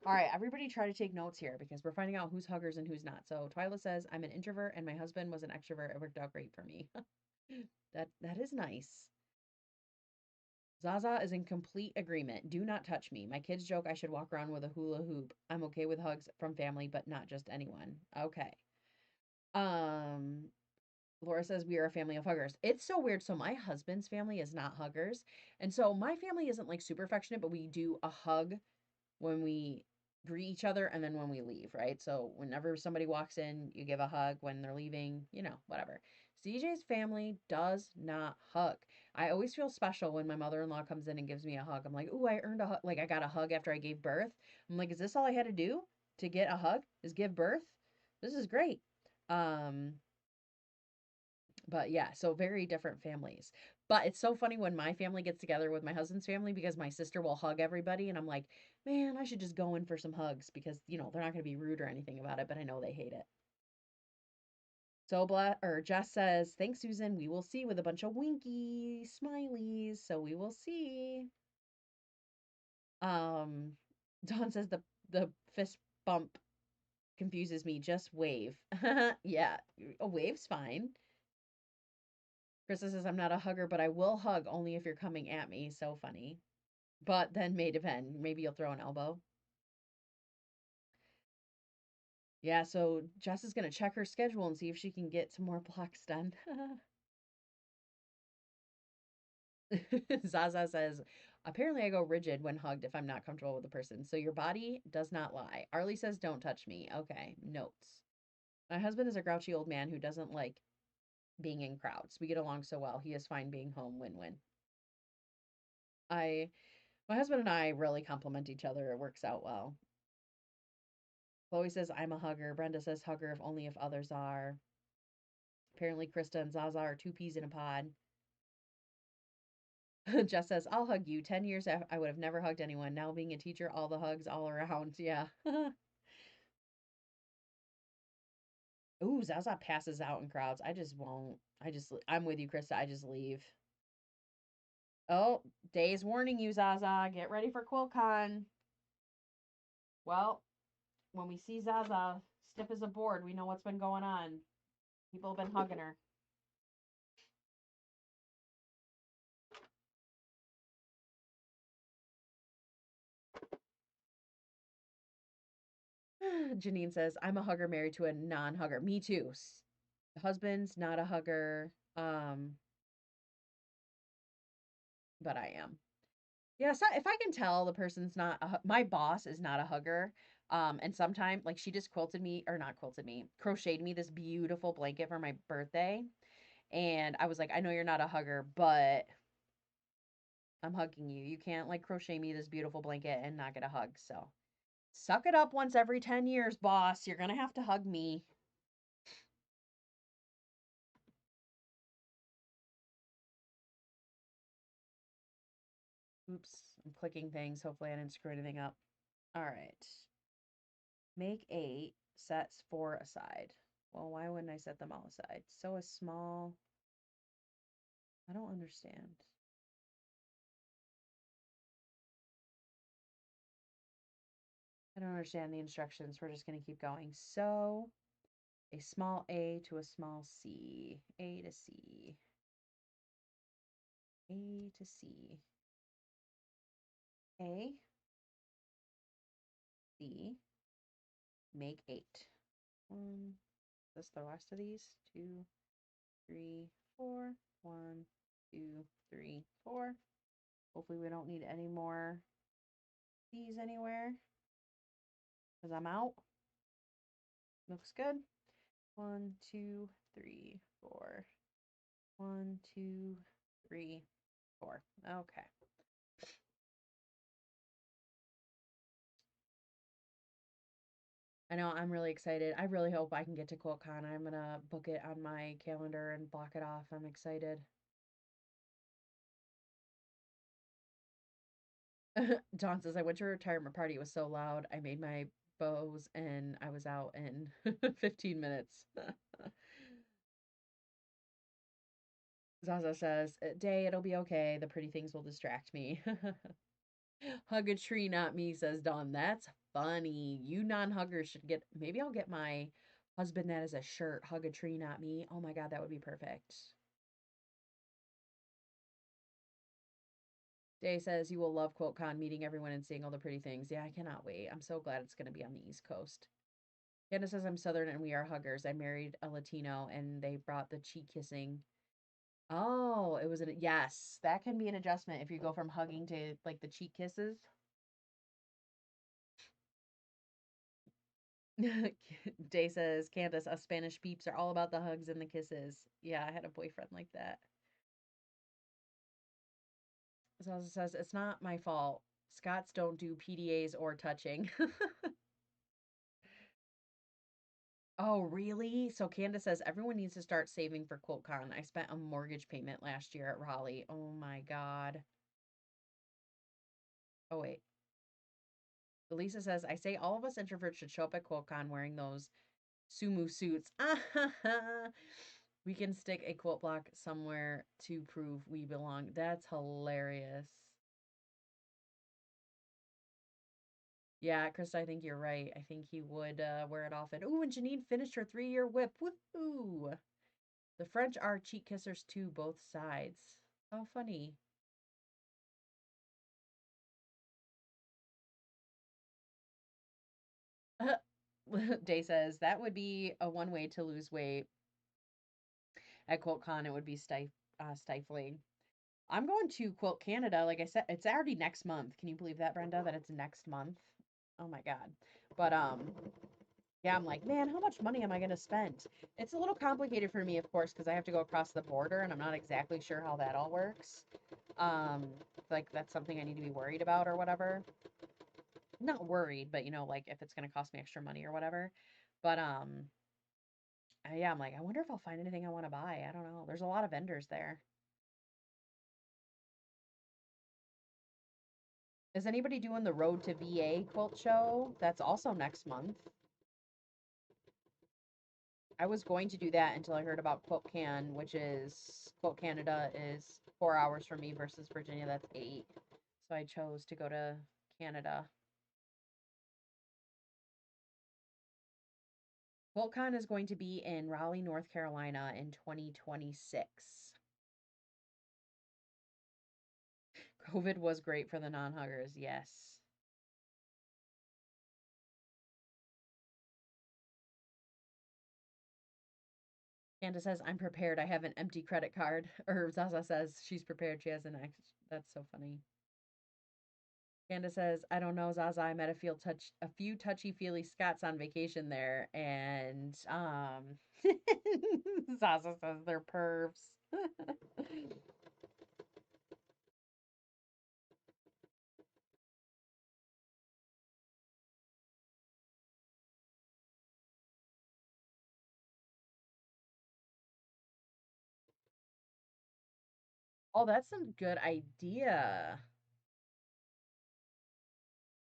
All right, everybody try to take notes here because we're finding out who's huggers and who's not. So Twyla says, I'm an introvert and my husband was an extrovert. It worked out great for me. That is nice. Zaza is in complete agreement. Do not touch me. My kids joke I should walk around with a hula hoop. I'm okay with hugs from family, but not just anyone. Okay. Um, Laura says we are a family of huggers. It's so weird. So my husband's family is not huggers. And so my family isn't like super affectionate, but we do a hug when we greet each other and then when we leave, right? So whenever somebody walks in, you give a hug. When they're leaving, whatever. CJ's family does not hug. I always feel special when my mother-in-law comes in and gives me a hug. I'm like, "Ooh, I earned a hug." Like I got a hug after I gave birth. I'm like, "Is this all I had to do to get a hug? Is give birth? This is great." Um but yeah, so very different families. But it's so funny when my family gets together with my husband's family because my sister will hug everybody and I'm like, "Man, I should just go in for some hugs because, they're not going to be rude or anything about it, but I know they hate it." So Jess says, "Thanks, Susan. We will see," with a bunch of winky smileys. So we will see. Um Dawn says the fist bump confuses me. Just wave. Yeah, a wave's fine. Krista says, "I'm not a hugger, but I will hug only if you're coming at me." So funny. But then may depend. Maybe you'll throw an elbow. Yeah, so Jess is going to check her schedule and see if she can get some more blocks done. Zaza says, apparently I go rigid when hugged if I'm not comfortable with the person. So your body does not lie. Arlie says, don't touch me. Okay, notes. My husband is a grouchy old man who doesn't like being in crowds. We get along so well. He is fine being home. Win win. I My husband and I really complement each other. It works out well. Chloe says, I'm a hugger. Brenda says, hugger if only if others are. Apparently, Krista and Zaza are two peas in a pod. Jess says, I'll hug you. 10 years I would have never hugged anyone. Now being a teacher, all the hugs all around. Yeah. Ooh, Zaza passes out in crowds. I just won't. I'm with you, Krista. I just leave. Oh, Day's warning you, Zaza. Get ready for QuiltCon. Well, when we see Zaza stiff as a board, we know what's been going on. People have been hugging her. Janine says, I'm a hugger married to a non-hugger. Me too. Husband's not a hugger. But I am. Yeah, so if I can tell the person's not my boss is not a hugger. And sometime like she just quilted me or not quilted me, crocheted me this beautiful blanket for my birthday. And I was like, I know you're not a hugger, but I'm hugging you. You can't like crochet me this beautiful blanket and not get a hug. So suck it up once every 10 years, boss. You're gonna have to hug me. Oops, I'm clicking things. Hopefully I didn't screw anything up. All right. Make 8, sets 4 aside. Well, why wouldn't I set them all aside? So a small. I don't understand. I don't understand the instructions. We're just going to keep going. So a small a to a small c. A to c. A to c. A, C, make 8. Is this the last of these? 2, 3, 4. 1, 2, 3, 4. Hopefully we don't need any more these anywhere because I'm out. Looks good. 1, 2, 3, 4. 1, 2, 3, 4. Okay. I know I'm really excited. I really hope I can get to QuiltCon. I'm gonna book it on my calendar and block it off. I'm excited. Dawn says I went to a retirement party. It was so loud. I made my bows and I was out in 15 minutes. Zaza says, Day, it'll be okay. The pretty things will distract me. Hug a tree, not me, says Dawn. That's funny. You non-huggers should get, maybe I'll get my husband that as a shirt. Hug a tree, not me. Oh my God, that would be perfect. Day says you will love QuiltCon, meeting everyone and seeing all the pretty things. Yeah, I cannot wait. I'm so glad it's going to be on the East Coast. Candace says I'm Southern and we are huggers. I married a Latino and they brought the cheek kissing. Oh, it was yes, that can be an adjustment if you go from hugging to like the cheek kisses. Day says, Candace, us Spanish peeps are all about the hugs and the kisses. Yeah, I had a boyfriend like that. Zaza says, it's not my fault. Scots don't do PDAs or touching. Oh, really? So Candace says everyone needs to start saving for QuiltCon. I spent a mortgage payment last year at Raleigh. Oh my God. Oh, wait. Elisa says, I say all of us introverts should show up at QuiltCon wearing those sumu suits. We can stick a quilt block somewhere to prove we belong. That's hilarious. Yeah, Chris, I think you're right. I think he would wear it often. Ooh, and Janine finished her 3-year whip. Woohoo! The French are cheek kissers too, both sides. How funny. Day says that would be a one way to lose weight. At QuiltCon, it would be stifling. I'm going to Quilt Canada. Like I said, it's already next month. Can you believe that, Brenda? That it's next month. Oh my God. But yeah, I'm like, man, how much money am I going to spend? It's a little complicated for me, of course, because I have to go across the border and I'm not exactly sure how that all works. Um, like that's something I need to be worried about or whatever. Not worried, but like if it's going to cost me extra money or whatever. But yeah, I'm like, I wonder if I'll find anything I want to buy. I don't know. There's a lot of vendors there. Is anybody doing the Road to VA quilt show? That's also next month. I was going to do that until I heard about Quilt Can, which is Quilt Canada is 4 hours from me versus Virginia, that's 8. So I chose to go to Canada. QuiltCon is going to be in Raleigh, North Carolina in 2026. COVID was great for the non-huggers, yes. Candace says, I'm prepared. I have an empty credit card. Or Zaza says she's prepared. She has an ex. That's so funny. Candace says, I don't know, Zaza. I met a few touchy-feely Scots on vacation there, and Zaza says they're pervs. Oh, that's some good idea.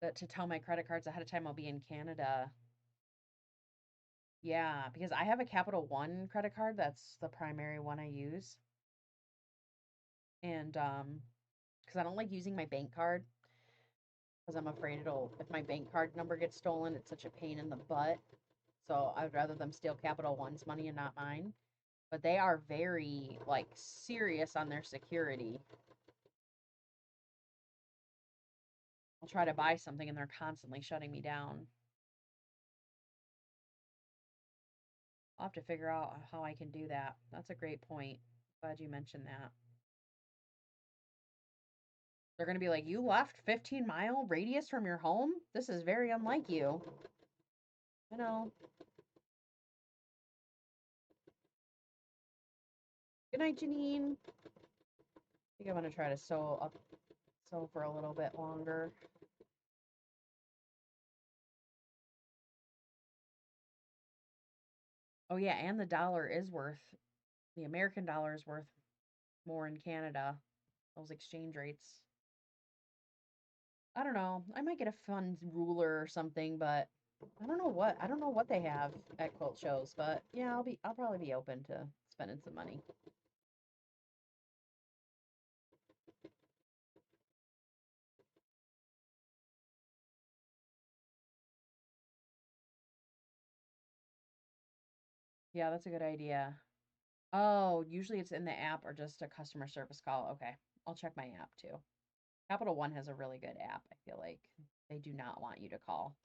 That to tell my credit cards ahead of time I'll be in Canada. Yeah, because I have a Capital One credit card. That's the primary one I use. And because I don't like using my bank card because I'm afraid if my bank card number gets stolen, it's such a pain in the butt. So I'd rather them steal Capital One's money and not mine. But they are very, like, serious on their security. I'll try to buy something and they're constantly shutting me down. I'll have to figure out how I can do that. That's a great point. Glad you mentioned that. They're going to be like, you left 15-mile radius from your home? This is very unlike you. I know. Good night, Janine. I think I'm going to try to sew for a little bit longer. Oh, yeah, and the American dollar is worth more in Canada. Those exchange rates. I don't know. I might get a fun ruler or something, but I don't know what they have at quilt shows, but yeah, I'll probably be open to spending some money. Yeah, that's a good idea. Oh, usually it's in the app or just a customer service call. Okay. I'll check my app too. Capital One has a really good app. I feel like they do not want you to call.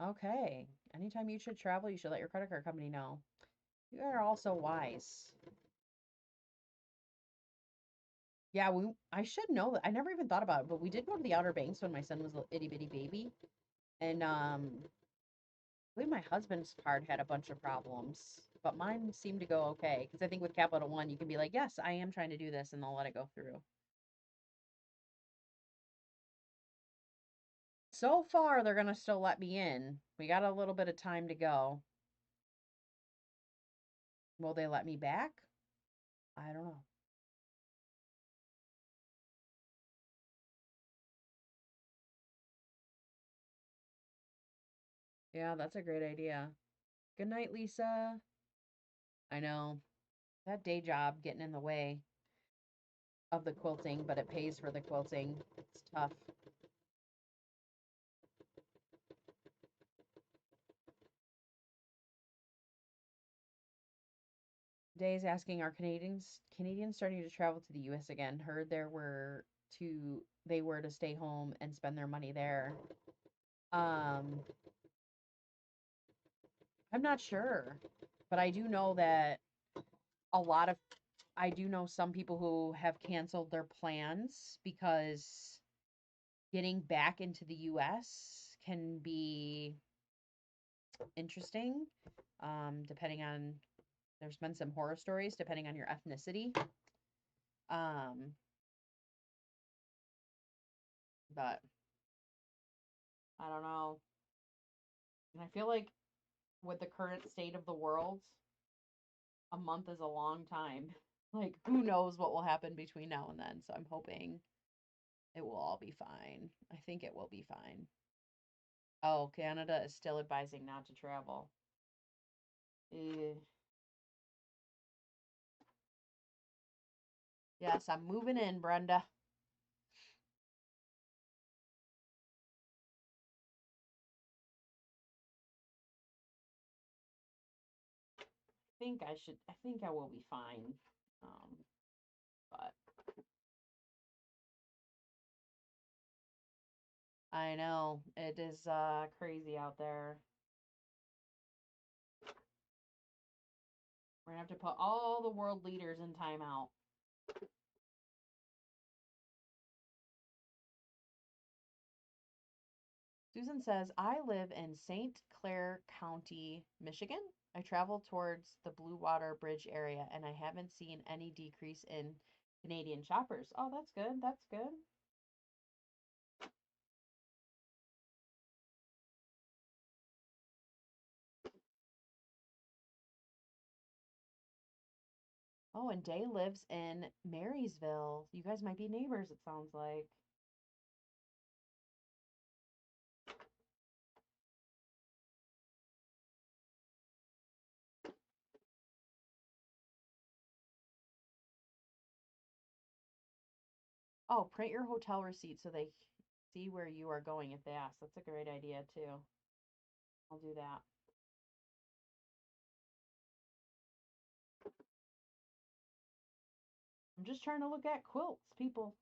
Okay. Anytime you should travel, you should let your credit card company know. You are also wise. Yeah, I should know that. I never even thought about it, but we did go to the Outer Banks when my son was a itty bitty baby. And I believe my husband's card had a bunch of problems, but mine seemed to go okay. Because I think with Capital One, you can be like, yes, I am trying to do this, and they'll let it go through. So far, they're going to still let me in. We got a little bit of time to go. Will they let me back? I don't know. Yeah, that's a great idea. Good night, Lisa. I know that day job getting in the way of the quilting, but it pays for the quilting. It's tough. Days asking, are Canadians starting to travel to the US again? Heard they were to stay home and spend their money there. Um I'm not sure, but a lot of I do know some people who have canceled their plans because getting back into the US can be interesting. Depending on There's been some horror stories depending on your ethnicity. Um but I don't know. And I feel like with the current state of the world, a month is a long time. Like, who knows what will happen between now and then? So I'm hoping it will all be fine. I think it will be fine. Oh, Canada is still advising not to travel. Eh. Yes, I'm moving in, Brenda. I think I will be fine. But I know it is crazy out there. We're gonna have to put all the world leaders in timeout. Susan says, I live in St. Clair County, Michigan. I travel towards the Blue Water Bridge area and I haven't seen any decrease in Canadian shoppers. Oh, that's good. That's good. Oh, and Day lives in Marysville. You guys might be neighbors, it sounds like. Oh, print your hotel receipt so they see where you are going if they ask. That's a great idea, too. I'll do that. I'm just trying to look at quilts, people.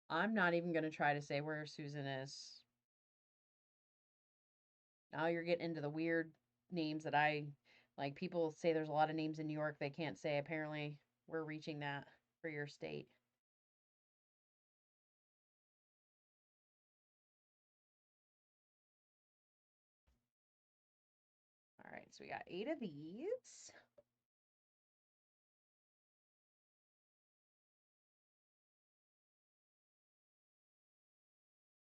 I'm not even going to try to say where Susan is. Now you're getting into the weird names that I like. People say there's a lot of names in New York they can't say. Apparently, we're reaching that for your state. All right, so we got 8 of these.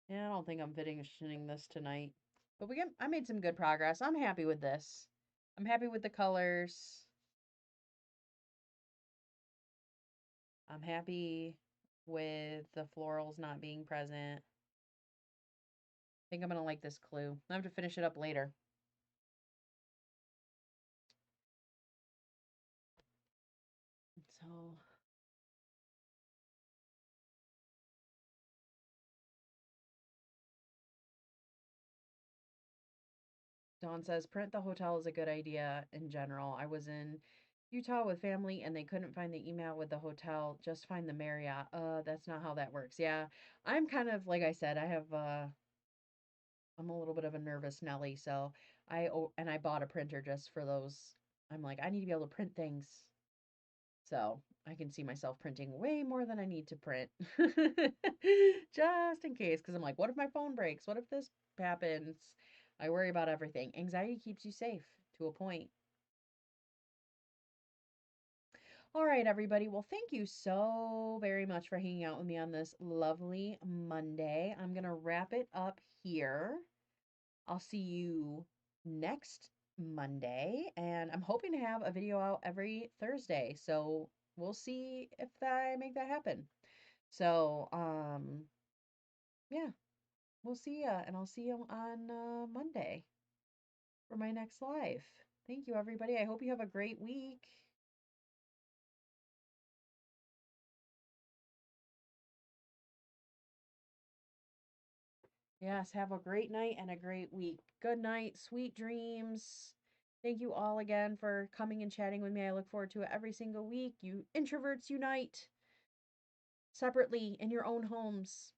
Yeah, I don't think I'm finishing this tonight. But I made some good progress. I'm happy with this. I'm happy with the colors. I'm happy with the florals not being present. I think I'm going to like this clue. I have to finish it up later. So Dawn says print the hotel is a good idea in general. I was in Utah with family and they couldn't find the email with the hotel, just find the Marriott. That's not how that works. Yeah. I'm kind of like I said, I'm a little bit of a nervous Nelly, so I bought a printer just for those. I'm like, I need to be able to print things. So I can see myself printing way more than I need to print. Just in case. Because I'm like, what if my phone breaks? What if this happens? I worry about everything. Anxiety keeps you safe to a point. All right, everybody. Well, thank you so very much for hanging out with me on this lovely Monday. I'm going to wrap it up here. I'll see you next Monday, and I'm hoping to have a video out every Thursday. So we'll see if I make that happen. So, yeah, we'll see ya, and I'll see you on Monday for my next live. Thank you, everybody. I hope you have a great week. Yes, have a great night and a great week. Good night, sweet dreams. Thank you all again for coming and chatting with me. I look forward to it every single week. You introverts unite separately in your own homes.